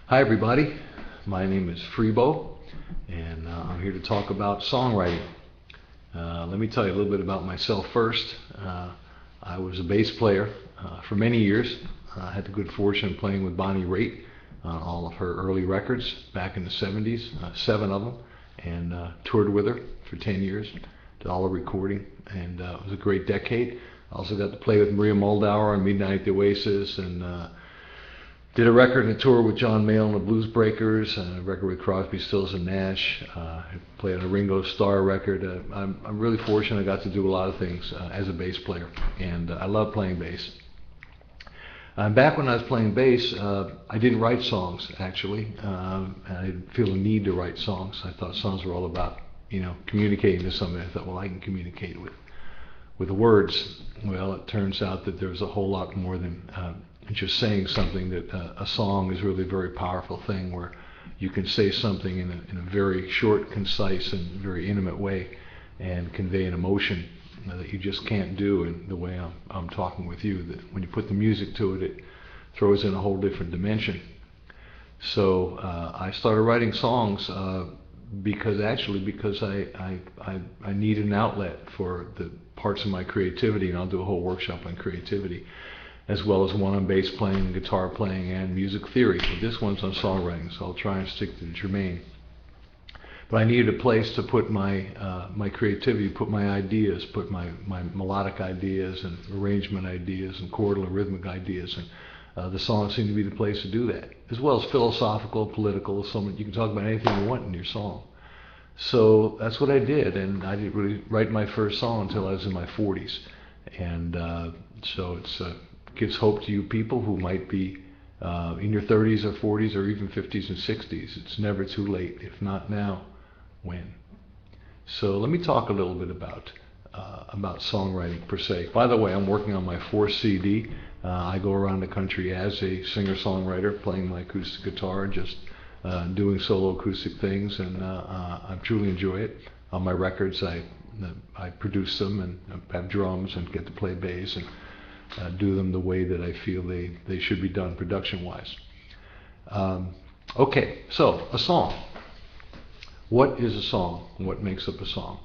Hi everybody, my name is Freebo, and I'm here to talk about songwriting. Let me tell you a little bit about myself first. I was a bass player for many years. I had the good fortune of playing with Bonnie Raitt on all of her early records back in the 70s, 7 of them, and toured with her for 10 years, did all the recording, and it was a great decade. I also got to play with Muldaur on Midnight at the Oasis, and did a record and a tour with John Mayall and the Blues Breakers, and a record with Crosby, Stills and Nash. Played on a Ringo Star record. I'm really fortunate I got to do a lot of things as a bass player, and I love playing bass. Back when I was playing bass, I didn't write songs, actually. I didn't feel a need to write songs. I thought songs were all about, communicating to somebody. I thought, well, I can communicate with the words. Well, it turns out that there's a whole lot more than just saying something. That a song is really a very powerful thing, where you can say something in a very short, concise, and very intimate way, and convey an emotion that you just can't do in the way I'm talking with you. That when you put the music to it, it throws in a whole different dimension. So I started writing songs because I need an outlet for the parts of my creativity, and I'll do a whole workshop on creativity, as well as one on bass playing, guitar playing, and music theory. But this one's on songwriting, so I'll try and stick to the germane. But I needed a place to put my creativity, put my ideas, put my melodic ideas and arrangement ideas and chordal and rhythmic ideas, and the song seemed to be the place to do that, as well as philosophical, political. You can talk about anything you want in your song. So that's what I did, and I didn't really write my first song until I was in my 40s. And so it gives hope to you people who might be in your 30s or 40s or even 50s and 60s. It's never too late. If not now, when? So let me talk a little bit about songwriting per se. By the way, I'm working on my 4th CD. I go around the country as a singer-songwriter, playing my acoustic guitar and just doing solo acoustic things, and I truly enjoy it. On my records, I produce them and have drums and get to play bass and do them the way that I feel they should be done production-wise. Okay, so a song. What is a song? What makes up a song?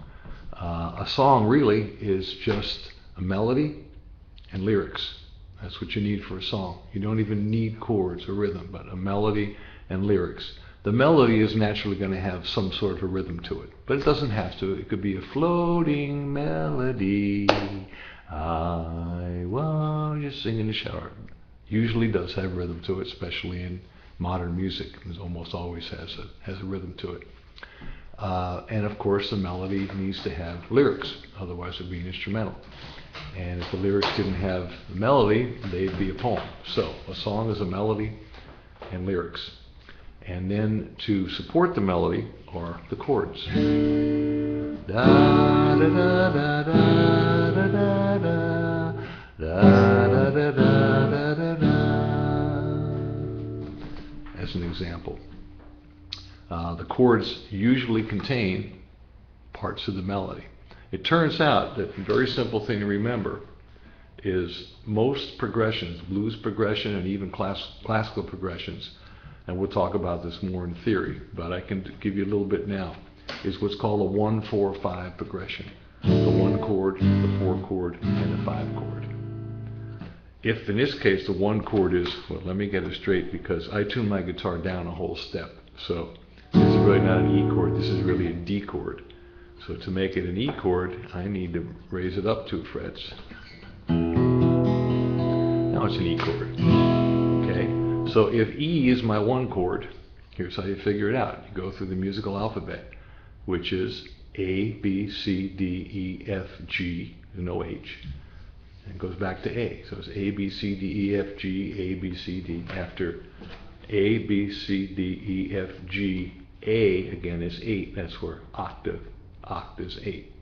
A song really is just a melody and lyrics. That's what you need for a song. You don't even need chords or rhythm, but a melody and lyrics. The melody is naturally going to have some sort of a rhythm to it, but it doesn't have to. It could be a floating melody. I want you to sing in the shower. Usually does have rhythm to it, especially in modern music. It almost always has a rhythm to it. And of course the melody needs to have lyrics, otherwise it would be an instrumental. And if the lyrics didn't have the melody, they'd be a poem. So a song is a melody and lyrics. And then to support the melody are the chords. Da da da da da da da da da da da da da. As an example. The chords usually contain parts of the melody. It turns out that a very simple thing to remember is most progressions, blues progression and even classical progressions, and we'll talk about this more in theory, but I can give you a little bit now, is what's called a 1-4-5 progression. The 1 chord, the 4 chord, and the 5 chord. If in this case the 1 chord is, well, let me get it straight, because I tune my guitar down a whole step. So this is really not an E chord, this is really a D chord. So to make it an E chord, I need to raise it up 2 frets. Now it's an E chord. Okay? So if E is my 1 chord, here's how you figure it out. You go through the musical alphabet, which is A, B, C, D, E, F, G, there's no H. And it goes back to A. So it's A, B, C, D, E, F, G, A, B, C, D. After A, B, C, D, E, F, G, A, again, is 8. That's where octave is 8.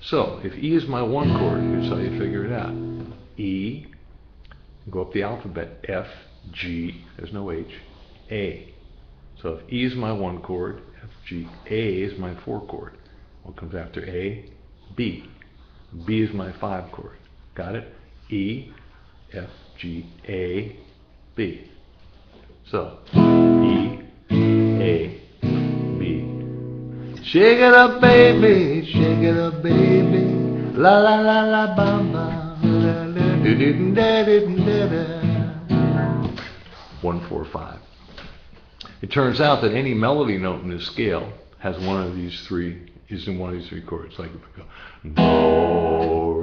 So if E is my 1 chord, here's how you figure it out. E, go up the alphabet, F, G, there's no H, A. So if E is my 1 chord, F, G, A is my 4 chord. What comes after A? B. B is my 5 chord. Got it? E, F, G, A, B. So E, Shake it up, baby, shake it up, baby. La la la la bamba. La la da da da da da. 1, 4, 5. It turns out that any melody note in this scale has one of these three, is in one of these three chords. Like if we go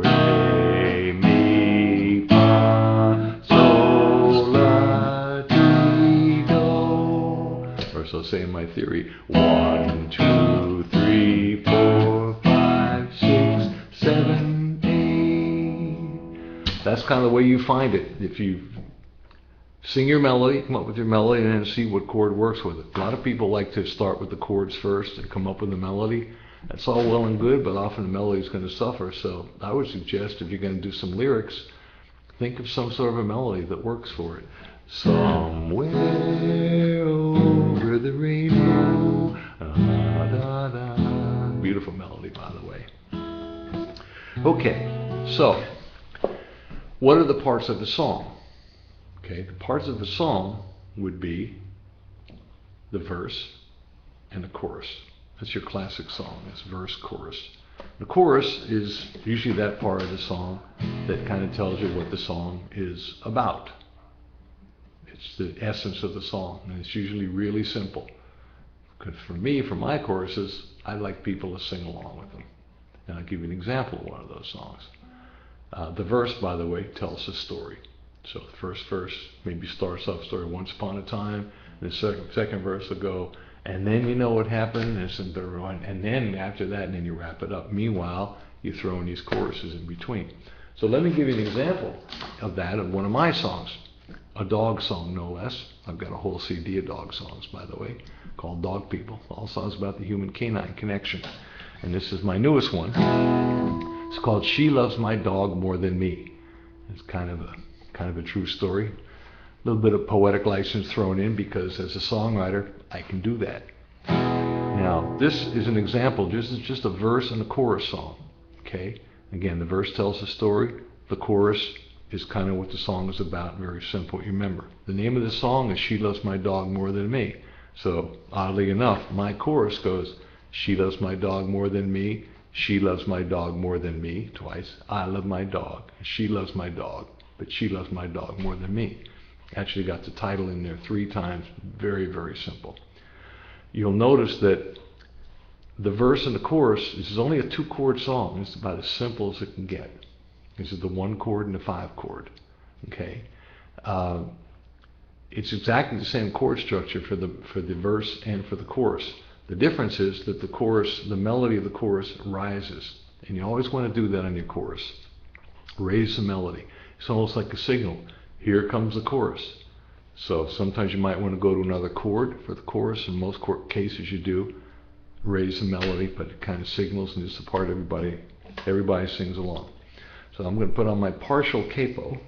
do, re, mi, fa, sol, la, ti, do. Or so say in my theory, 1, 2, 3, 4, 5, 6, 7, 8. That's kind of the way you find it. If you sing your melody, come up with your melody, and then see what chord works with it. A lot of people like to start with the chords first and come up with the melody. That's all well and good, but often the melody is going to suffer. So I would suggest if you're going to do some lyrics, think of some sort of a melody that works for it. Somewhere over the rainbow, da, da, da. Beautiful melody, by the way. Okay, so what are the parts of the song? Okay, the parts of the song would be the verse and the chorus. That's your classic song, it's verse, chorus. The chorus is usually that part of the song that kind of tells you what the song is about. It's the essence of the song, and it's usually really simple. Because for me, for my choruses, I like people to sing along with them. And I'll give you an example of one of those songs. The verse, by the way, tells a story. So the first verse maybe starts off story once upon a time, and the second verse will go, and then you know what happened, and then after that, and then you wrap it up. Meanwhile, you throw in these choruses in between. So let me give you an example of that, of one of my songs, a dog song no less. I've got a whole CD of dog songs, by the way, called Dog People, all songs about the human-canine connection. And this is my newest one. It's called She Loves My Dog More Than Me. It's kind of a true story. A little bit of poetic license thrown in because as a songwriter, I can do that. Now, this is an example. This is just a verse and a chorus song. Okay? Again, the verse tells a story. The chorus is kind of what the song is about. Very simple. You remember, the name of the song is She Loves My Dog More Than Me. So, oddly enough, my chorus goes, she loves my dog more than me. She loves my dog more than me. Twice. I love my dog. She loves my dog. But she loves my dog more than me. Actually got the title in there 3 times. Very, very simple. You'll notice that the verse and the chorus, this is only a 2-chord song. It's about as simple as it can get. This is the 1 chord and the 5 chord. Okay? It's exactly the same chord structure for the verse and for the chorus. The difference is that the chorus, the melody of the chorus rises. And you always want to do that on your chorus. Raise the melody. It's almost like a signal. Here comes the chorus. So sometimes you might want to go to another chord for the chorus. In most cases you do. Raise the melody, but it kind of signals, and it's the part everybody sings along. So I'm going to put on my partial capo.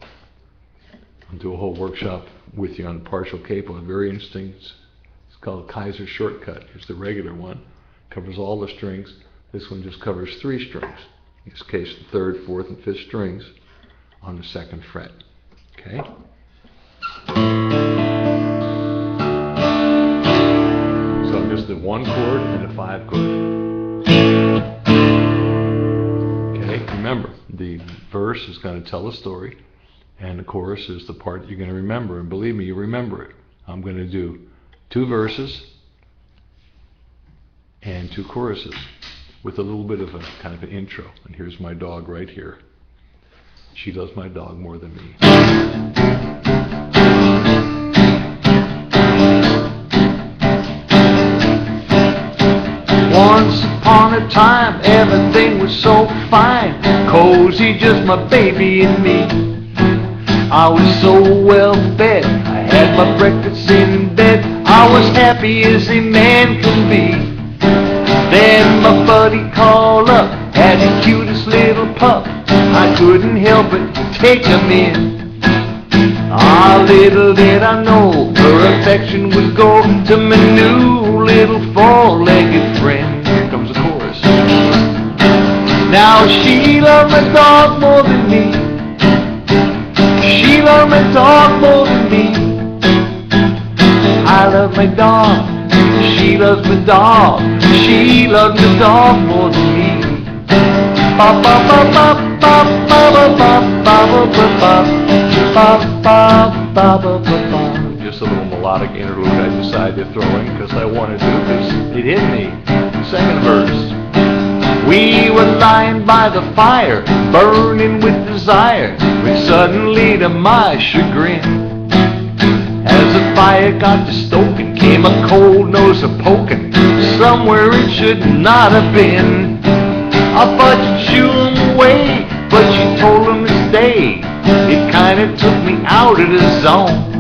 I'll do a whole workshop with you on partial capo. It's very interesting. It's called Kaiser Shortcut. Here's the regular one. Covers all the strings. This one just covers 3 strings. In this case, the 3rd, 4th, and 5th strings on the 2nd fret. Okay? So just the 1 chord and the 5 chord. Okay? Remember, the verse is going to tell a story, and the chorus is the part that you're going to remember. And believe me, you remember it. I'm going to do 2 verses and 2 choruses with a little bit of a kind of an intro. And here's my dog right here. She loves my dog more than me. Once upon a time, everything was so fine, cozy, just my baby and me. I was so well fed, I had my breakfast in bed, I was happy as a man can be. Then my buddy called up, had the cutest little pup, I couldn't help but take him in. Ah, little did I know, her affection would go to my new little 4-legged friend. Here comes the chorus. Now she loved my dog more than me. She loved my dog more than me. I love my dog. She loves my dog. She loves the dog more than me. Ba ba ba ba ba ba ba ba ba ba ba. Just a little melodic interlude I decided to throw in because I wanted to, because it hit me. Second verse. We were lying by the fire, burning with desire, when suddenly to my chagrin, as the fire got to stoking, came a cold nose a poking, somewhere it should not have been. I thought you shoo him away, but you told him to stay. It kinda took me out of the zone.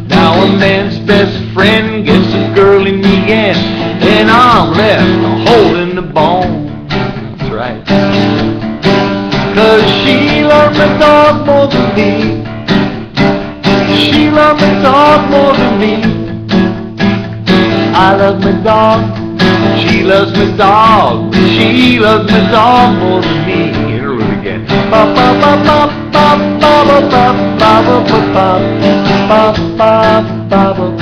Now a man's best friend gets a girl in the end, and I'm left holding the bone. That's right. 'Cause she loves my dog more than me. She loves my dog more than me. I love my dog. She loves my dog. She loves my dog more than me. Interlude again. Ba ba ba ba ba ba ba ba ba ba ba ba ba.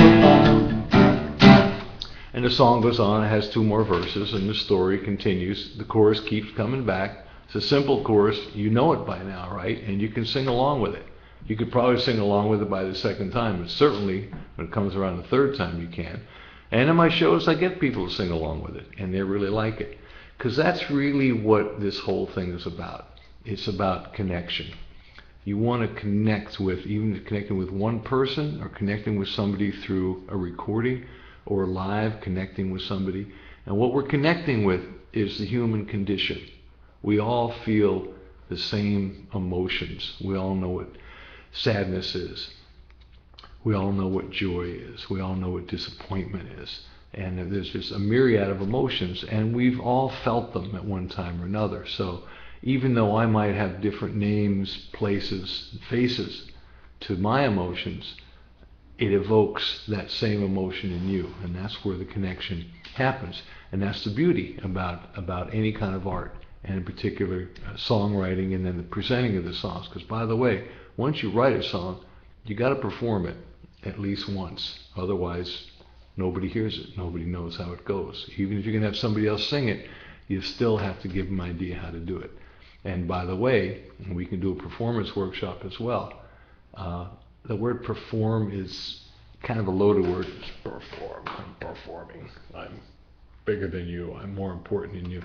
And the song goes on. It has two more verses, and the story continues. The chorus keeps coming back. It's a simple chorus. You know it by now, right? And you can sing along with it. You could probably sing along with it by the second time, but certainly when it comes around the third time you can. And in my shows I get people to sing along with it, and they really like it. Because that's really what this whole thing is about. It's about connection. You want to connect with, even connecting with one person, or connecting with somebody through a recording, or live connecting with somebody. And what we're connecting with is the human condition. We all feel the same emotions. We all know what sadness is. We all know what joy is. We all know what disappointment is. And there's just a myriad of emotions, and we've all felt them at one time or another. So even though I might have different names, places, faces to my emotions, it evokes that same emotion in you, and that's where the connection happens. And that's the beauty about any kind of art, and in particular songwriting, and then the presenting of the songs. Because by the way, once you write a song, you got to perform it at least once. Otherwise, nobody hears it. Nobody knows how it goes. Even if you can have somebody else sing it, you still have to give them an idea how to do it. And by the way, we can do a performance workshop as well. The word perform is kind of a loaded word. It's perform. I'm performing. I'm bigger than you. I'm more important than you.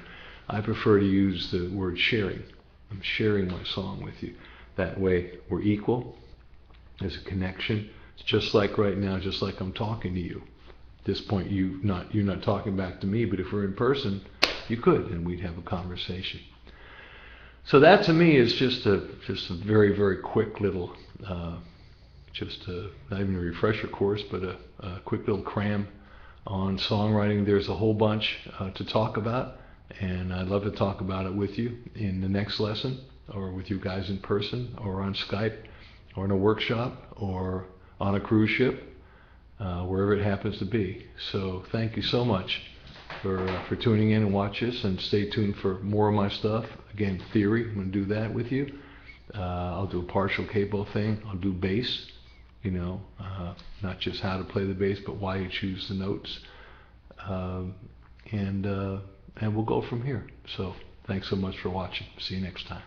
I prefer to use the word sharing. I'm sharing my song with you. That way we're equal. There's a connection. It's just like right now, just like I'm talking to you. At this point, you're not talking back to me, but if we're in person, you could, and we'd have a conversation. So that to me is just a very, very quick little, not even a refresher course, but a quick little cram on songwriting. There's a whole bunch to talk about, and I'd love to talk about it with you in the next lesson, or with you guys in person, or on Skype, or in a workshop, or on a cruise ship, wherever it happens to be. So thank you so much for tuning in and watch this, and stay tuned for more of my stuff. Again, theory, I'm going to do that with you. I'll do a partial capo thing. I'll do bass, not just how to play the bass, but why you choose the notes. And we'll go from here. So thanks so much for watching. See you next time.